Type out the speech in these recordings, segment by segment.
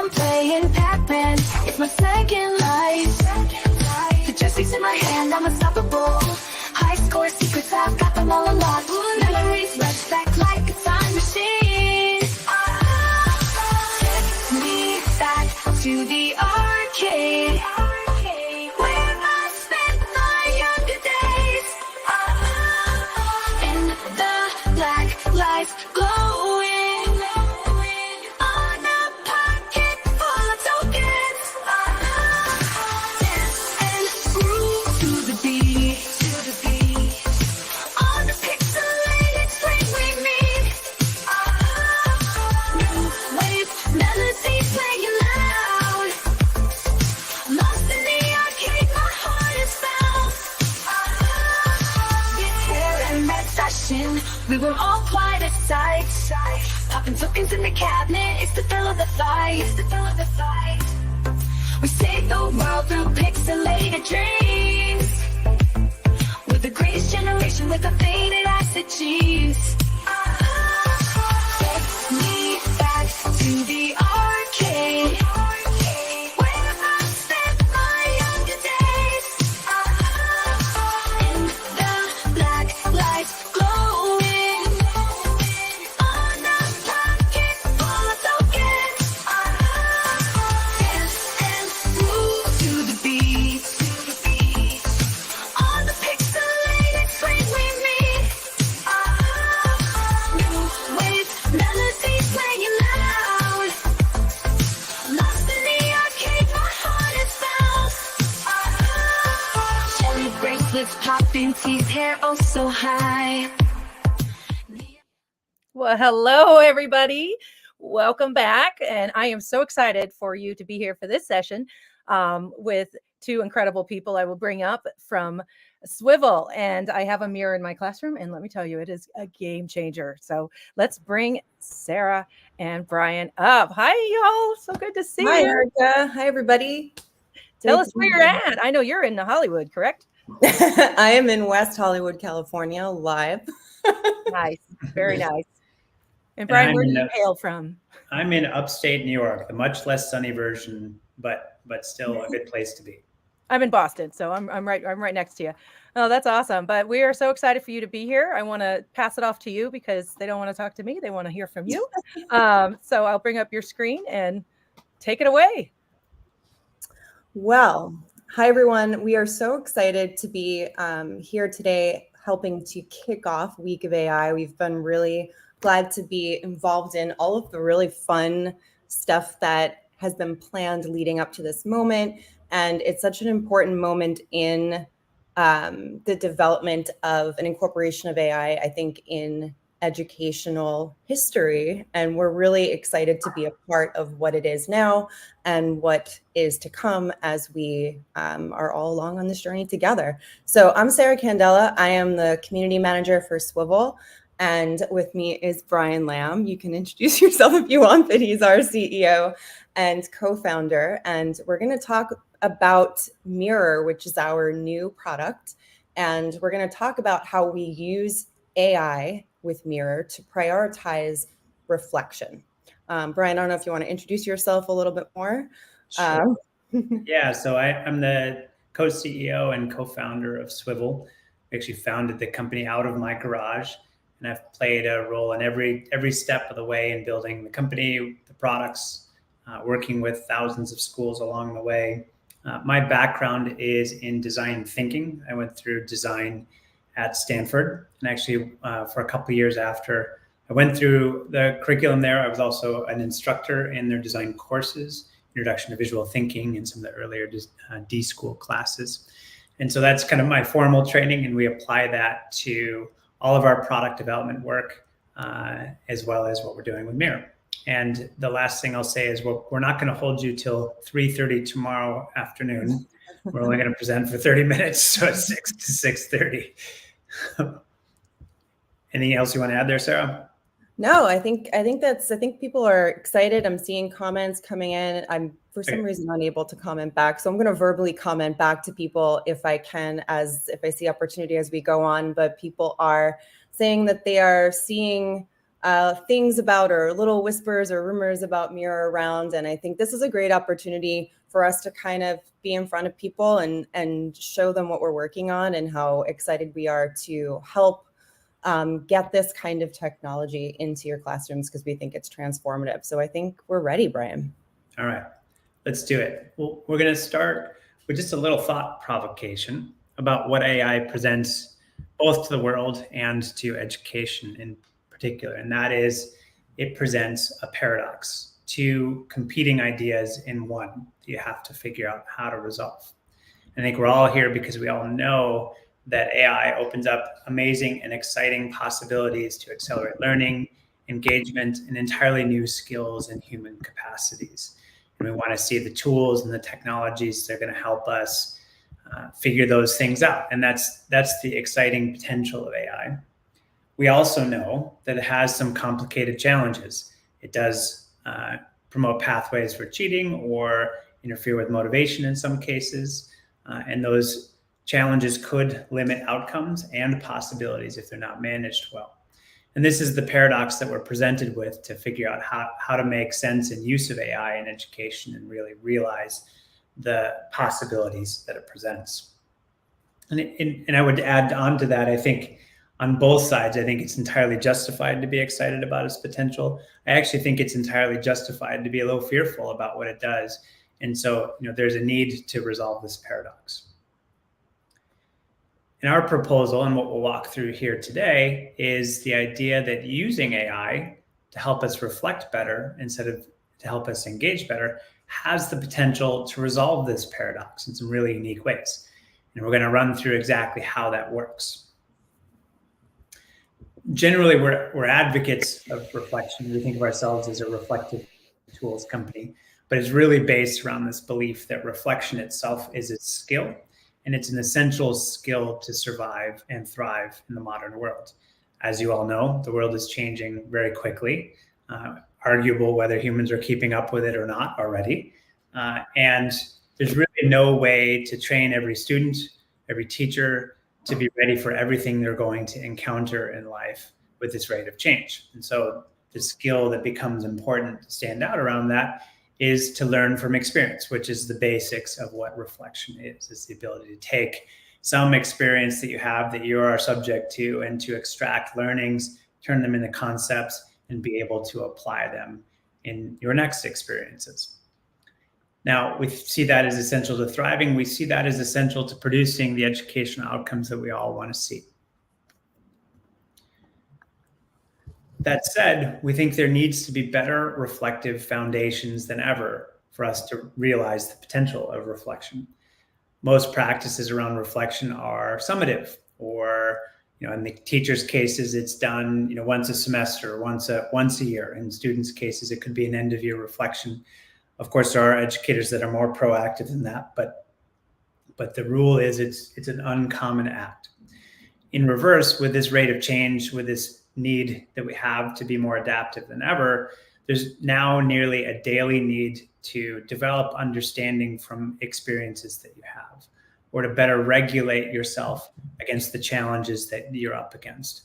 I'm playing Pac-Man. It's my second life. The joysticks in my hand, I'm unstoppable. High score secrets, I've got them all unlocked. Memories rush back like a time machine. Take me back to the arcade, where I spent my younger days. In the black lights glowing on a pocket full of tokens. Dance and groove to the beat. On the pixelated screen we meet. New wave melodies playing loud. Lost in the arcade, my heart is found. Guitar and red session, we were all quite excited. Popping tokens in the cabinet, it's the thrill of the fight. We saved the world through pixelated dreams. We're the greatest generation with a faded acid jeans. Take me back to the arcade, where I spent my younger days. In the black lights glowing on a pocket full of tokens. Dance and move to the beat. On the pixelated screen we meet. New wave melodies playing loud. Lost in the arcade, my heart is found. Jelly bracelets popping, teeth, hair oh so high. Well, hello, everybody. Welcome back. And I am so excited for you to be here for this session with two incredible people I will bring up from Swivl. And I have a mirror in my classroom. And let me tell you, it is a game changer. So let's bring Sara and Brian up. Hi, y'all. So good to see Hi, you. Erica. Hi, everybody. Tell us where you're at. I know you're in Hollywood, correct? I am in West Hollywood, California, live. Nice. Very nice. And Brian, where do you hail from? I'm in upstate New York, the much less sunny version, but still a good place to be. I'm in Boston, so I'm right next to you. Oh, that's awesome. But we are so excited for you to be here. I want to pass it off to you because they don't want to talk to me. They want to hear from you. So I'll bring up your screen and take it away. Well, hi, everyone. We are so excited to be here today helping to kick off Week of AI. We've been really glad to be involved in all of the really fun stuff that has been planned leading up to this moment. And it's such an important moment in the development of an incorporation of AI, I think, in educational history. And we're really excited to be a part of what it is now and what is to come as we are all along on this journey together. So I'm Sara Candela. I am the community manager for Swivl. And with me is Brian Lamb. You can introduce yourself if you want, but he's our CEO and co-founder. And we're going to talk about Mirror, which is our new product. And we're going to talk about how we use AI with Mirror to prioritize reflection. Brian, I don't know if you want to introduce yourself a little bit more. Sure. Yeah, so I'm the co-CEO and co-founder of Swivl. We actually founded the company out of my garage. And I've played a role in every step of the way in building the company, the products, working with thousands of schools along the way. My background is in design thinking. I went through design at Stanford. And actually, for a couple of years after I went through the curriculum there, I was also an instructor in their design courses, Introduction to Visual Thinking, and some of the earlier D school classes. And so that's kind of my formal training. And we apply that to all of our product development work, as well as what we're doing with Mirror. And the last thing I'll say is we're not going to hold you till 3:30 tomorrow afternoon. We're only going to present for 30 minutes, so it's 6 to 6:30. Anything else you want to add there, Sara? No, I think people are excited. I'm seeing comments coming in. I'm for some reason unable to comment back, so I'm going to verbally comment back to people if I can, if I see opportunity as we go on. But people are saying that they are seeing things about, or little whispers or rumors about Mirror around. And I think this is a great opportunity for us to kind of be in front of people and show them what we're working on and how excited we are to help get this kind of technology into your classrooms, because we think it's transformative. So I think we're ready, Brian. All right, let's do it. Well, we're going to start with just a little thought provocation about what AI presents both to the world and to education in particular. And that is, it presents a paradox, two competing ideas in one that you have to figure out how to resolve. I think we're all here because we all know that AI opens up amazing and exciting possibilities to accelerate learning, engagement, and entirely new skills and human capacities. And we want to see the tools and the technologies that are going to help us figure those things out. And that's the exciting potential of AI. We also know that it has some complicated challenges. It does promote pathways for cheating or interfere with motivation in some cases. And those challenges could limit outcomes and possibilities if they're not managed well. And this is the paradox that we're presented with to figure out how to make sense and use of AI in education and really realize the possibilities that it presents. And I would add on to that, I think on both sides, I think it's entirely justified to be excited about its potential. I actually think it's entirely justified to be a little fearful about what it does. And so, there's a need to resolve this paradox. And our proposal, and what we'll walk through here today, is the idea that using AI to help us reflect better instead of to help us engage better has the potential to resolve this paradox in some really unique ways. And we're going to run through exactly how that works. Generally, we're advocates of reflection. We think of ourselves as a reflective tools company, but it's really based around this belief that reflection itself is its skill. And it's an essential skill to survive and thrive in the modern world. As you all know, the world is changing very quickly, arguable whether humans are keeping up with it or not already. And there's really no way to train every student, every teacher to be ready for everything they're going to encounter in life with this rate of change. And so the skill that becomes important to stand out around that is to learn from experience, which is the basics of what reflection is. It's the ability to take some experience that you have that you are subject to and to extract learnings, turn them into concepts, and be able to apply them in your next experiences. Now, we see that as essential to thriving. We see that as essential to producing the educational outcomes that we all want to see. That said, we think there needs to be better reflective foundations than ever for us to realize the potential of reflection. Most practices around reflection are summative, or in the teacher's cases, it's done once a semester, once a year. In students' cases, it could be an end-of-year reflection. Of course, there are educators that are more proactive than that, but the rule is it's an uncommon act. In reverse, with this rate of change, with this need that we have to be more adaptive than ever, there's now nearly a daily need to develop understanding from experiences that you have, or to better regulate yourself against the challenges that you're up against,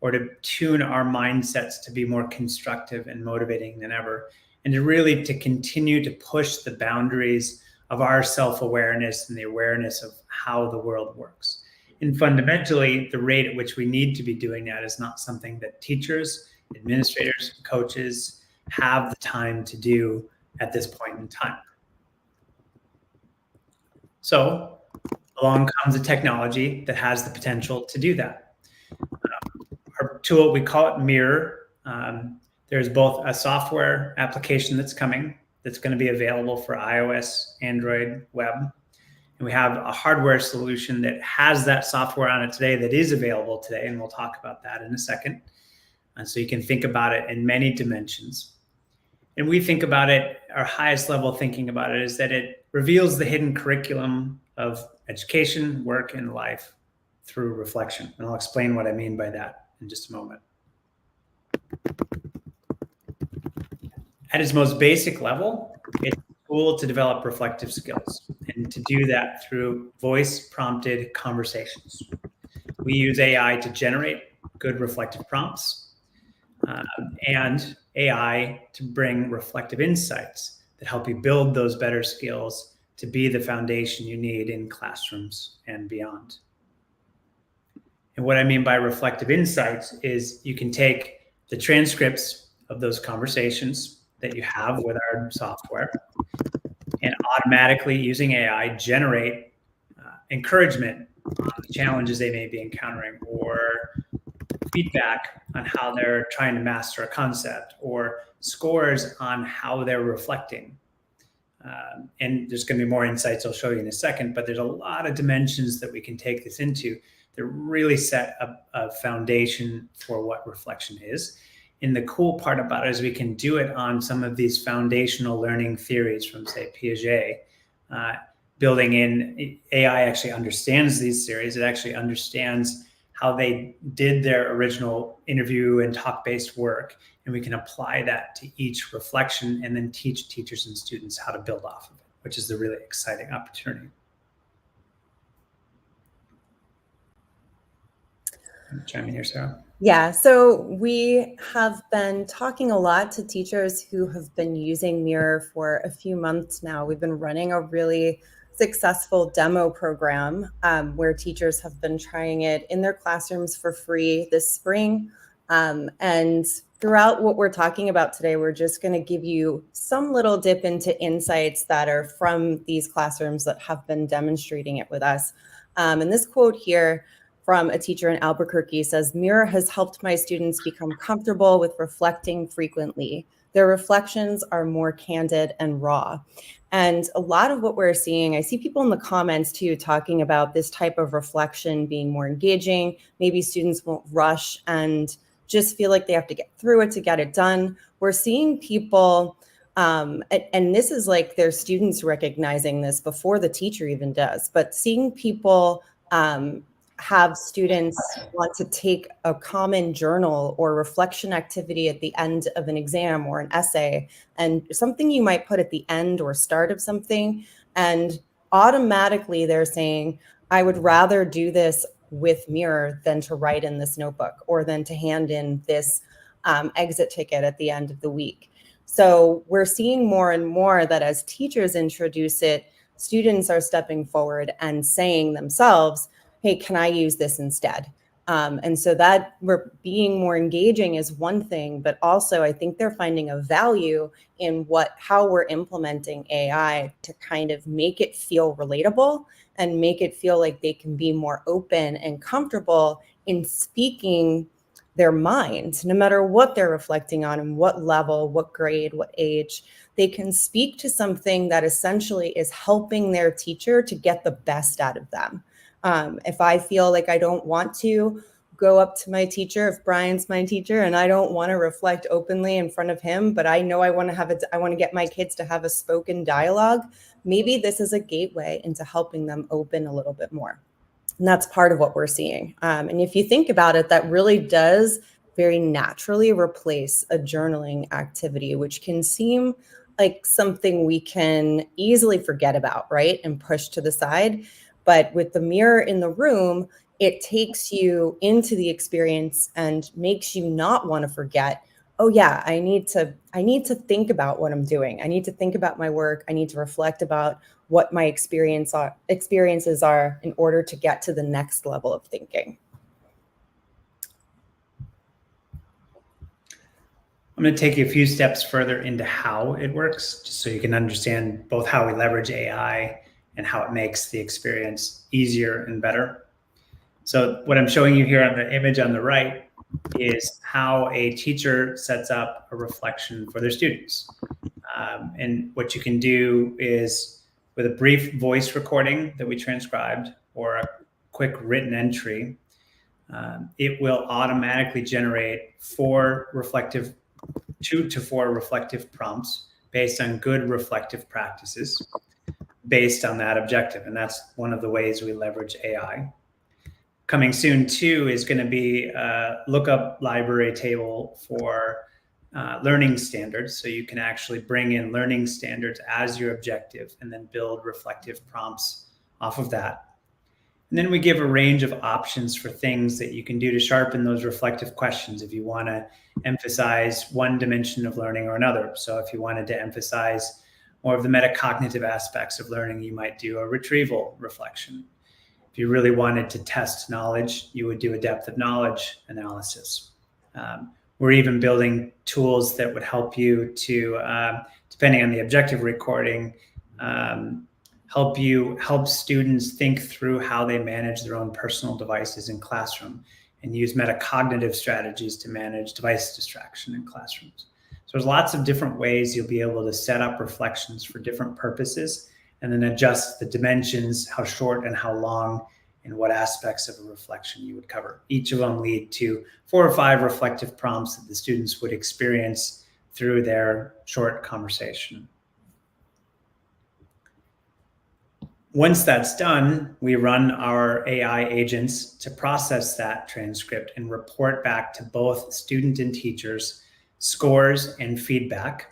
or to tune our mindsets to be more constructive and motivating than ever, and to continue to push the boundaries of our self-awareness and the awareness of how the world works. And fundamentally, the rate at which we need to be doing that is not something that teachers, administrators, coaches have the time to do at this point in time. So along comes a technology that has the potential to do that. Our tool, we call it Mirror. There's both a software application that's coming that's going to be available for iOS, Android, web. And we have a hardware solution that has that software on it today that is available today, and we'll talk about that in a second. And so you can think about it in many dimensions. And we think about it, our highest level thinking about it is that it reveals the hidden curriculum of education, work, and life through reflection. And I'll explain what I mean by that in just a moment. At its most basic level, it's a tool to develop reflective skills, and to do that through voice-prompted conversations. We use AI to generate good reflective prompts. and AI to bring reflective insights that help you build those better skills to be the foundation you need in classrooms and beyond. And what I mean by reflective insights is you can take the transcripts of those conversations that you have with our software and automatically, using AI, generate encouragement on the challenges they may be encountering, or feedback on how they're trying to master a concept, or scores on how they're reflecting. And there's going to be more insights I'll show you in a second, but there's a lot of dimensions that we can take this into that really set a foundation for what reflection is. And the cool part about it is we can do it on some of these foundational learning theories from, say, Piaget. Building in, AI actually understands these theories. It actually understands how they did their original interview and talk-based work, and we can apply that to each reflection and then teach teachers and students how to build off of it, which is the really exciting opportunity. Chime in here, Sarah. Yeah, so we have been talking a lot to teachers who have been using Mirror for a few months now. We've been running a really successful demo program where teachers have been trying it in their classrooms for free this spring. And throughout what we're talking about today, we're just going to give you some little dip into insights that are from these classrooms that have been demonstrating it with us. And this quote here from a teacher in Albuquerque says, "Mirror has helped my students become comfortable with reflecting frequently. Their reflections are more candid and raw." And a lot of what we're seeing, I see people in the comments too talking about this type of reflection being more engaging. Maybe students won't rush and just feel like they have to get through it to get it done. We're seeing people, and this is like their students recognizing this before the teacher even does, but seeing people have students want to take a common journal or reflection activity at the end of an exam or an essay, and something you might put at the end or start of something, and automatically they're saying, I would rather do this with Mirror than to write in this notebook or than to hand in this exit ticket at the end of the week. So we're seeing more and more that as teachers introduce it, students are stepping forward and saying themselves, hey, can I use this instead? And so that we're being more engaging is one thing, but also I think they're finding a value in how we're implementing AI to kind of make it feel relatable and make it feel like they can be more open and comfortable in speaking their mind, no matter what they're reflecting on and what level, what grade, what age. They can speak to something that essentially is helping their teacher to get the best out of them. If I feel like I don't want to go up to my teacher, if Brian's my teacher and I don't want to reflect openly in front of him, but I know I want to get my kids to have a spoken dialogue, maybe this is a gateway into helping them open a little bit more. And that's part of what we're seeing. And if you think about it, that really does very naturally replace a journaling activity, which can seem like something we can easily forget about, right? And push to the side. But with the mirror in the room, it takes you into the experience and makes you not want to forget, oh yeah, I need to think about what I'm doing. I need to think about my work. I need to reflect about what my experiences are in order to get to the next level of thinking. I'm going to take you a few steps further into how it works, just so you can understand both how we leverage AI and how it makes the experience easier and better. So what I'm showing you here on the image on the right is how a teacher sets up a reflection for their students. And what you can do is, with a brief voice recording that we transcribed or a quick written entry, it will automatically generate 2 to 4 reflective prompts based on good reflective practices based on that objective. And that's one of the ways we leverage AI. Coming soon too is going to be a lookup library table for learning standards. So you can actually bring in learning standards as your objective and then build reflective prompts off of that. And then we give a range of options for things that you can do to sharpen those reflective questions if you want to emphasize one dimension of learning or another. So if you wanted to emphasize more of the metacognitive aspects of learning, you might do a retrieval reflection. If you really wanted to test knowledge, you would do a depth of knowledge analysis. We're even building tools that would help you to, depending on the objective recording, help students think through how they manage their own personal devices in classroom and use metacognitive strategies to manage device distraction in classrooms. So there's lots of different ways you'll be able to set up reflections for different purposes and then adjust the dimensions, how short and how long, and what aspects of a reflection you would cover. Each of them lead to 4 or 5 reflective prompts that the students would experience through their short conversation. Once that's done, we run our AI agents to process that transcript and report back to both student and teachers scores and feedback.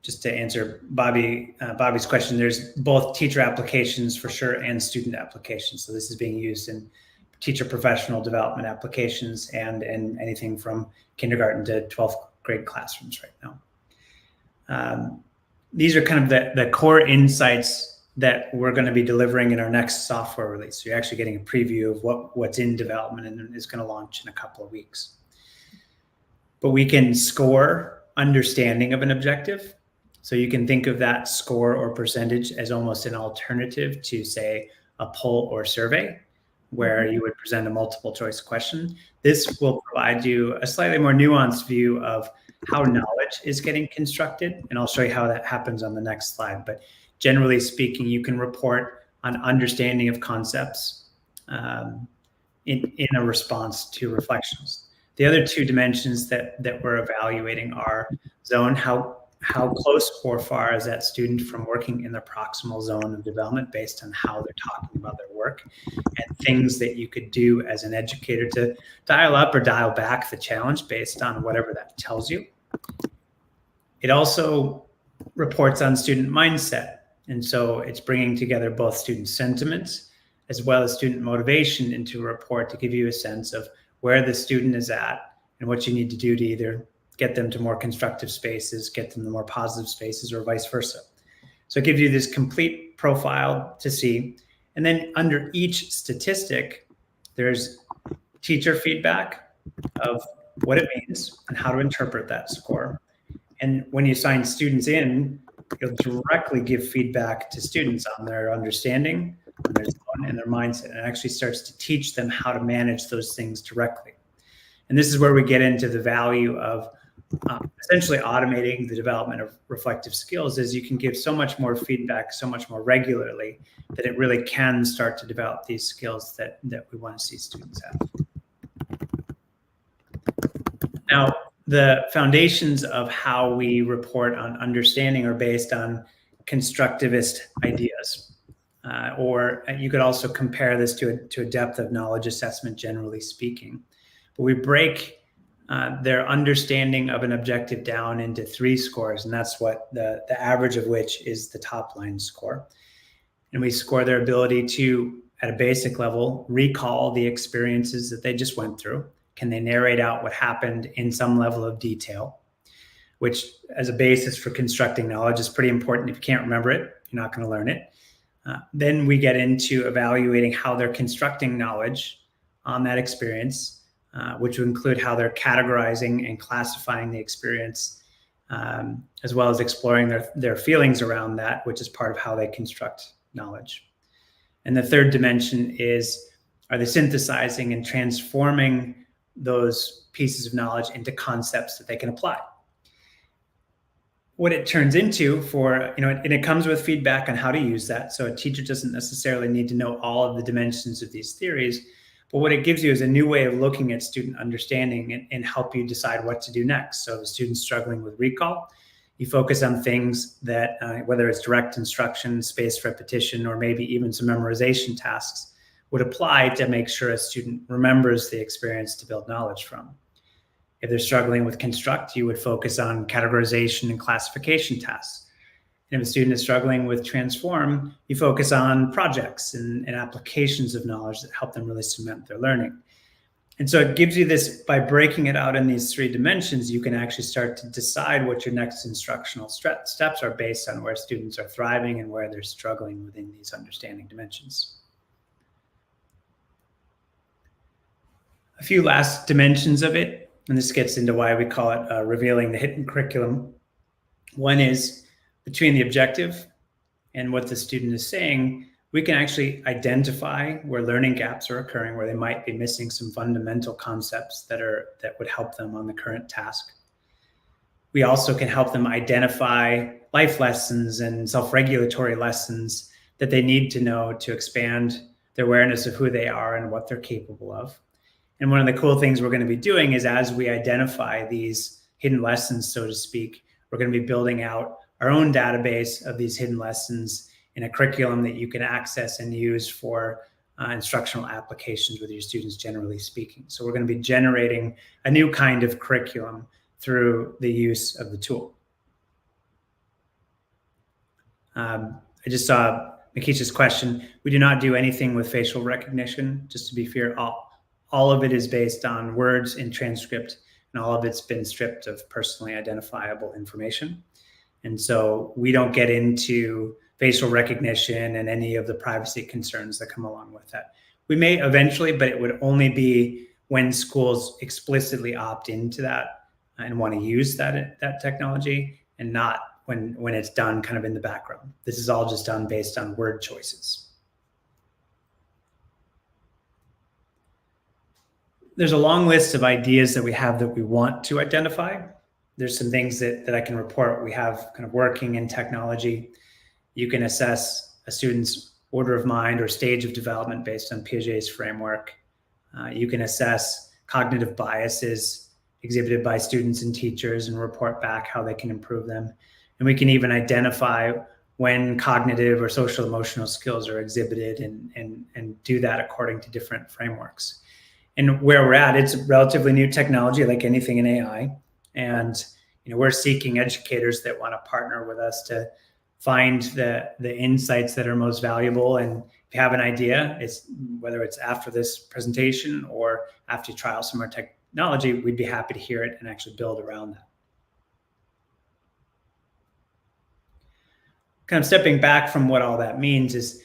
Just to answer Bobby's question, there's both teacher applications for sure and student applications. So this is being used in teacher professional development applications and in anything from kindergarten to 12th grade classrooms right now. These are kind of the core insights that we're going to be delivering in our next software release. So you're actually getting a preview of what's in development and is going to launch in a couple of weeks. But we can score understanding of an objective. So you can think of that score or percentage as almost an alternative to, say, a poll or survey, where you would present a multiple choice question. This will provide you a slightly more nuanced view of how knowledge is getting constructed. And I'll show you how that happens on the next slide. But generally speaking, you can report on understanding of concepts in a response to reflections. The other 2 dimensions that we're evaluating are zone, how close or far is that student from working in the proximal zone of development based on how they're talking about their work, and things that you could do as an educator to dial up or dial back the challenge based on whatever that tells you. It also reports on student mindset. And so it's bringing together both student sentiments as well as student motivation into a report to give you a sense of where the student is at and what you need to do to either get them to more constructive spaces, get them to more positive spaces, or vice versa. So it gives you this complete profile to see. And then under each statistic, there's teacher feedback of what it means and how to interpret that score. And when you assign students in, you'll directly give feedback to students on their understanding, on their zone, and their mindset. And it actually starts to teach them how to manage those things directly. And this is where we get into the value of essentially automating the development of reflective skills, is you can give so much more feedback so much more regularly that it really can start to develop these skills that we want to see students have. Now, the foundations of how we report on understanding are based on constructivist ideas. Or you could also compare this to a depth of knowledge assessment, generally speaking. But we break their understanding of an objective down into 3 scores, and that's what the average of which is the top line score. And we score their ability to, at a basic level, recall the experiences that they just went through. Can they narrate out what happened in some level of detail, which as a basis for constructing knowledge is pretty important. If you can't remember it, you're not going to learn it. Then we get into evaluating how they're constructing knowledge on that experience, which would include how they're categorizing and classifying the experience, as well as exploring their feelings around that, which is part of how they construct knowledge. And the third dimension is, are they synthesizing and transforming those pieces of knowledge into concepts that they can apply? What it turns into and it comes with feedback on how to use that. So a teacher doesn't necessarily need to know all of the dimensions of these theories, but what it gives you is a new way of looking at student understanding and help you decide what to do next. So if a student's struggling with recall, you focus on things that, whether it's direct instruction, spaced repetition, or maybe even some memorization tasks, would apply to make sure a student remembers the experience to build knowledge from. If they're struggling with construct, you would focus on categorization and classification tasks. And if a student is struggling with transform, you focus on projects and applications of knowledge that help them really cement their learning. And so it gives you this, by breaking it out in these 3 dimensions, you can actually start to decide what your next instructional steps are based on where students are thriving and where they're struggling within these understanding dimensions. A few last dimensions of it, and this gets into why we call it revealing the hidden curriculum. One is between the objective and what the student is saying, we can actually identify where learning gaps are occurring, where they might be missing some fundamental concepts that would help them on the current task. We also can help them identify life lessons and self-regulatory lessons that they need to know to expand their awareness of who they are and what they're capable of. And one of the cool things we're going to be doing is, as we identify these hidden lessons, so to speak, we're going to be building out our own database of these hidden lessons in a curriculum that you can access and use for instructional applications with your students, generally speaking. So we're going to be generating a new kind of curriculum through the use of the tool. I just saw Makisha's question. We do not do anything with facial recognition. Just to be fair, all of it is based on words in transcript, and all of it's been stripped of personally identifiable information. And so we don't get into facial recognition and any of the privacy concerns that come along with that. We may eventually, but it would only be when schools explicitly opt into that and want to use that technology, and not when it's done kind of in the background. This is all just done based on word choices. There's a long list of ideas that we have that we want to identify. There's some things that I can report we have kind of working in technology. You can assess a student's order of mind or stage of development based on Piaget's framework. You can assess cognitive biases exhibited by students and teachers and report back how they can improve them. And we can even identify when cognitive or social emotional skills are exhibited and do that according to different frameworks. And where we're at, it's relatively new technology, like anything in AI. And we're seeking educators that want to partner with us to find the insights that are most valuable. And if you have an idea, whether it's after this presentation or after you trial some more technology, we'd be happy to hear it and actually build around that. Kind of stepping back from what all that means is,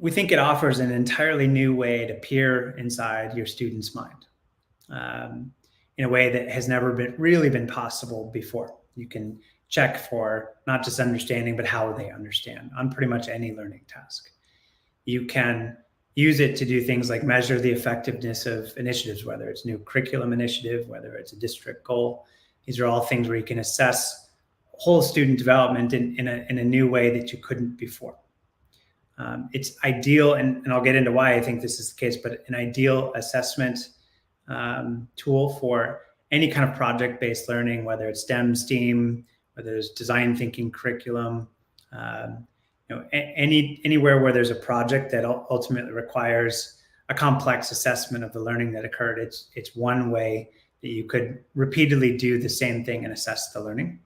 we think it offers an entirely new way to peer inside your student's mind in a way that has never really been possible before. You can check for not just understanding, but how they understand on pretty much any learning task. You can use it to do things like measure the effectiveness of initiatives, whether it's new curriculum initiative, whether it's a district goal. These are all things where you can assess whole student development in a new way that you couldn't before. It's ideal, and I'll get into why I think this is the case, but an ideal assessment tool for any kind of project-based learning, whether it's STEM, STEAM, whether it's design thinking curriculum, anywhere where there's a project that ultimately requires a complex assessment of the learning that occurred. It's one way that you could repeatedly do the same thing and assess the learning.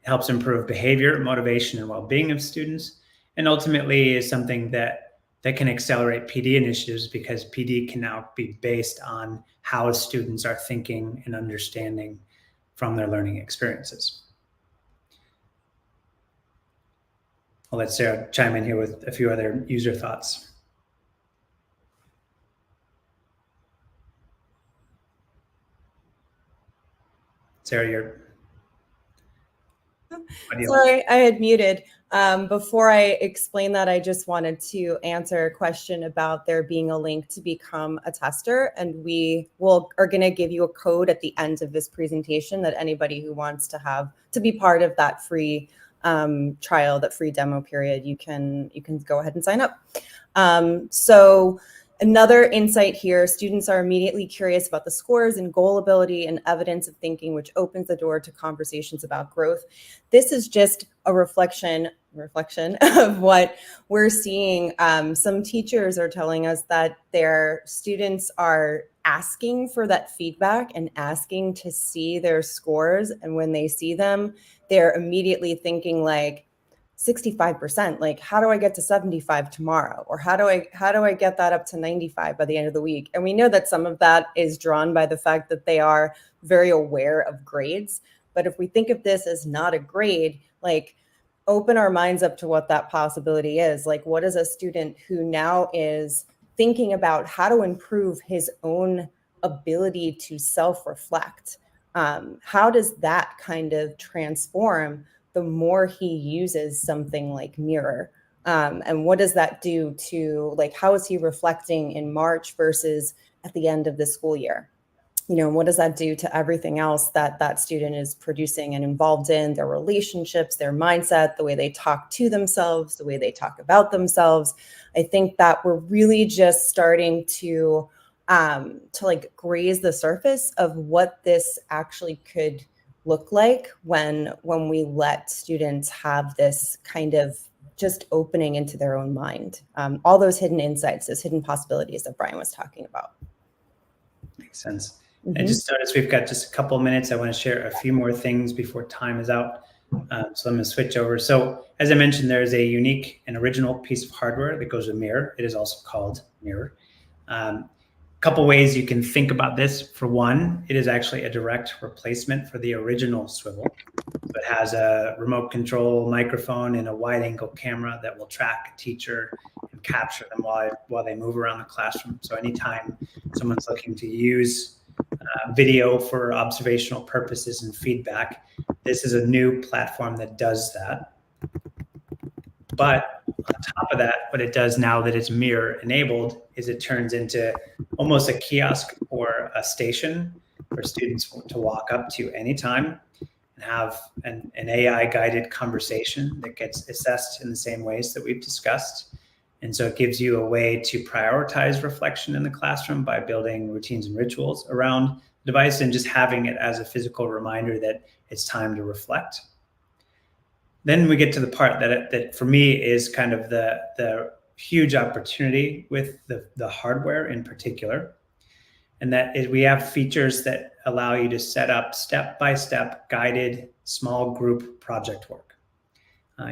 It helps improve behavior, motivation, and well-being of students. And ultimately is something that can accelerate PD initiatives, because PD can now be based on how students are thinking and understanding from their learning experiences. I'll let Sarah chime in here with a few other user thoughts. Sarah, you're... Sorry, I had muted. Before I explain that, I just wanted to answer a question about there being a link to become a tester. And we are going to give you a code at the end of this presentation that anybody who wants to be part of that free trial, that free demo period, you can go ahead and sign up. So another insight here, students are immediately curious about the scores and goal ability and evidence of thinking, which opens the door to conversations about growth. This is just a reflection of what we're seeing. Some teachers are telling us that their students are asking for that feedback and asking to see their scores. And when they see them, they're immediately thinking like, 65%. Like, how do I get to 75 tomorrow? Or how do I get that up to 95 by the end of the week? And we know that some of that is drawn by the fact that they are very aware of grades. But if we think of this as not a grade, like, open our minds up to what that possibility is. Like, what is a student who now is thinking about how to improve his own ability to self-reflect? How does that kind of transform the more he uses something like Mirror? And what does that do to, like, how is he reflecting in March versus at the end of the school year? You know, what does that do to everything else that that student is producing and involved in, their relationships, their mindset, the way they talk to themselves, the way they talk about themselves? I think that we're really just starting to like graze the surface of what this actually could look like when we let students have this kind of just opening into their own mind. All those hidden insights, those hidden possibilities that Brian was talking about. Makes sense. I just noticed we've got just a couple of minutes. I want to share a few more things before time is out. So I'm going to switch over. So as I mentioned, there is a unique and original piece of hardware that goes with Mirror. It is also called Mirror. Couple ways you can think about this. For one, it is actually a direct replacement for the original Swivl. So it has a remote control microphone and a wide angle camera that will track a teacher and capture them while they move around the classroom. So anytime someone's looking to use video for observational purposes and feedback, this is a new platform that does that. But on top of that, what it does now that it's Mirror enabled is it turns into almost a kiosk or a station for students to walk up to anytime and have an AI guided conversation that gets assessed in the same ways that we've discussed. And so it gives you a way to prioritize reflection in the classroom by building routines and rituals around the device and just having it as a physical reminder that it's time to reflect. Then we get to the part that for me is kind of the huge opportunity with the hardware in particular. And that is we have features that allow you to set up step-by-step guided small group project work.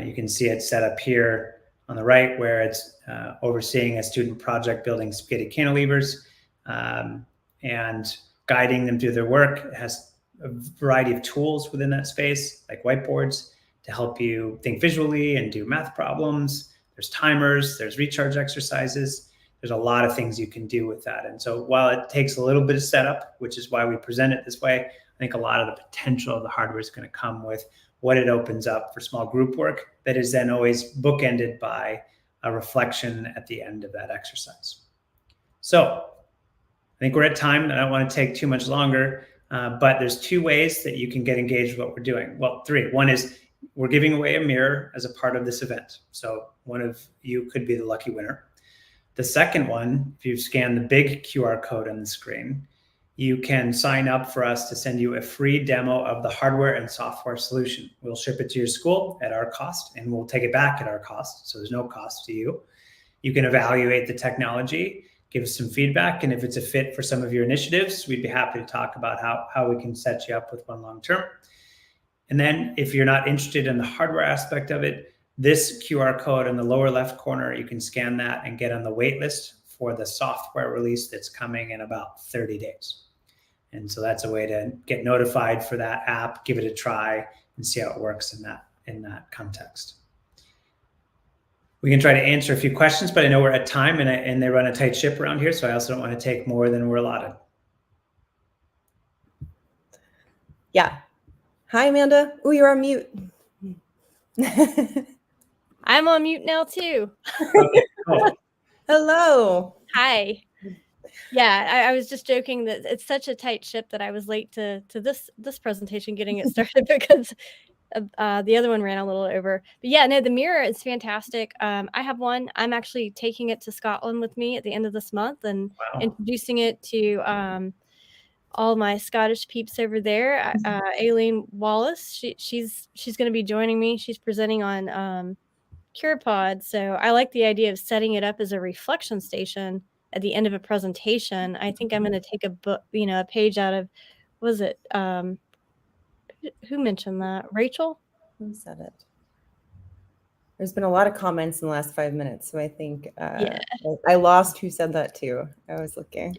You can see it set up here on the right where it's overseeing a student project building spaghetti cantilevers and guiding them through their work. It has a variety of tools within that space, like whiteboards, to help you think visually and do math problems. There's timers, there's recharge exercises. There's a lot of things you can do with that. And so while it takes a little bit of setup, which is why we present it this way, I think a lot of the potential of the hardware is going to come with what it opens up for small group work that is then always bookended by a reflection at the end of that exercise. So I think we're at time and I don't want to take too much longer, but there's two ways that you can get engaged with what we're doing. Well, three. One is we're giving away a mirror as a part of this event. So one of you could be the lucky winner. The second one, if you scan the big QR code on the screen, you can sign up for us to send you a free demo of the hardware and software solution. We'll ship it to your school at our cost and we'll take it back at our cost. So there's no cost to you. You can evaluate the technology, give us some feedback. And if it's a fit for some of your initiatives, we'd be happy to talk about how we can set you up with one long-term. And then if you're not interested in the hardware aspect of it, this QR code in the lower left corner, you can scan that and get on the wait list for the software release that's coming in about 30 days. And so that's a way to get notified for that app, give it a try, and see how it works in that context. We can try to answer a few questions, but I know we're at time and they run a tight ship around here, so I also don't want to take more than we're allotted. Yeah. Hi, Amanda. Oh, you're on mute. I'm on mute now too. Okay, cool. Hello. Hi. Yeah, I was just joking that it's such a tight ship that I was late to this presentation getting it started because the other one ran a little over. But yeah, no, the mirror is fantastic. I have one. I'm actually taking it to Scotland with me at the end of this month and introducing it to all my Scottish peeps over there. Aileen Wallace, she's going to be joining me. She's presenting on CurePod. So I like the idea of setting it up as a reflection station at the end of a presentation. I think I'm going to take a page out of, was it, who mentioned that? Rachel? Who said it? There's been a lot of comments in the last 5 minutes, so I think Yeah. I lost who said that too. I was looking.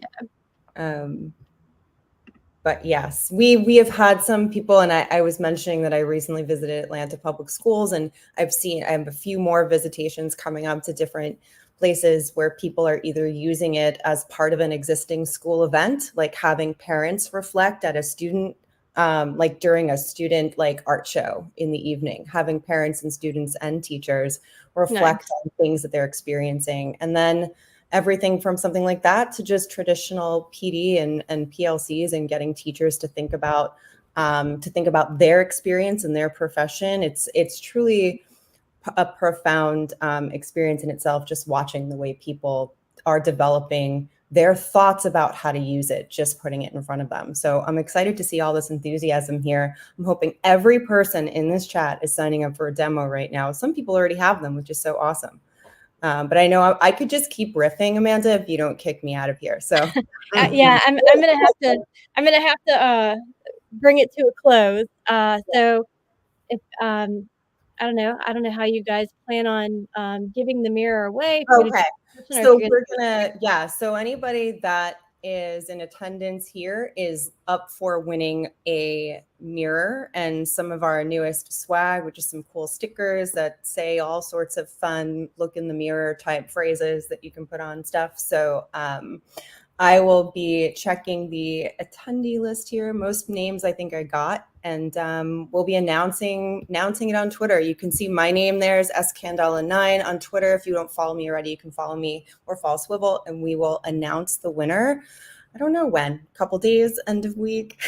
But yes, we have had some people, and I was mentioning that I recently visited Atlanta Public Schools, and I have a few more visitations coming up to different places where people are either using it as part of an existing school event, like having parents reflect at a student, like during a student like art show in the evening, having parents and students and teachers reflect on things that they're experiencing. And then everything from something like that to just traditional PD and PLCs, and getting teachers to think about their experience and their profession. It's truly a profound experience in itself, just watching the way people are developing their thoughts about how to use it, just putting it in front of them. So I'm excited to see all this enthusiasm here. I'm hoping every person in this chat is signing up for a demo right now. Some people already have them, which is so awesome. But I know I could just keep riffing, Amanda, if you don't kick me out of here. So Yeah, I'm gonna have to bring it to a close. So if I don't know how you guys plan on giving the mirror away. okay. So we're gonna, so anybody that is in attendance here is up for winning a mirror and some of our newest swag, which is some cool stickers that say all sorts of fun look in the mirror type phrases that you can put on stuff. So I will be checking the attendee list here. Most names I think I got, and we'll be announcing it on Twitter. You can see my name there is Candela9 on Twitter. If you don't follow me already, you can follow me or follow Swivl, and we will announce the winner. I don't know when, a couple days, end of week.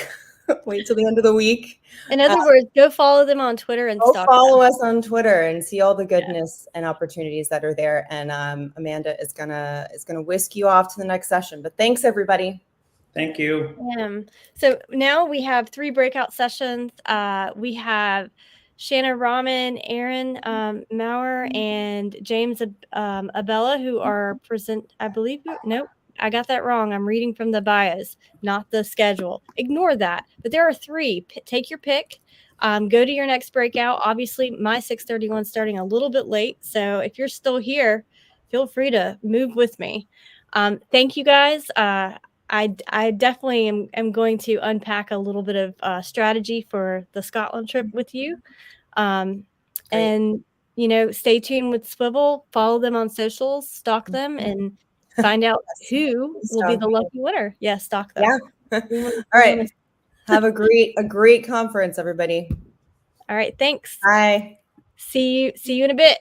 Wait till the end of the week. In other words, go follow them on Twitter and go follow us on Twitter and see all the goodness and opportunities that are there. And Amanda is gonna whisk you off to the next session. But thanks, everybody. Thank you. So now we have 3 breakout sessions. We have Shanna Rahman, Aaron Maurer, and James Abella, who are present. I believe. Nope. I got that wrong. I'm reading from the bios, not the schedule. Ignore that. But there are 3. Take your pick. Go to your next breakout. Obviously, my 6:31 starting a little bit late. So if you're still here, feel free to move with me. Thank you, guys. I definitely am going to unpack a little bit of strategy for the Scotland trip with you. And, stay tuned with Swivl. Follow them on socials. Stalk them and find out who will be the lucky winner. Yeah, stalk them. Yeah. All right. Have a great conference, everybody. All right. Thanks. Bye. See you in a bit.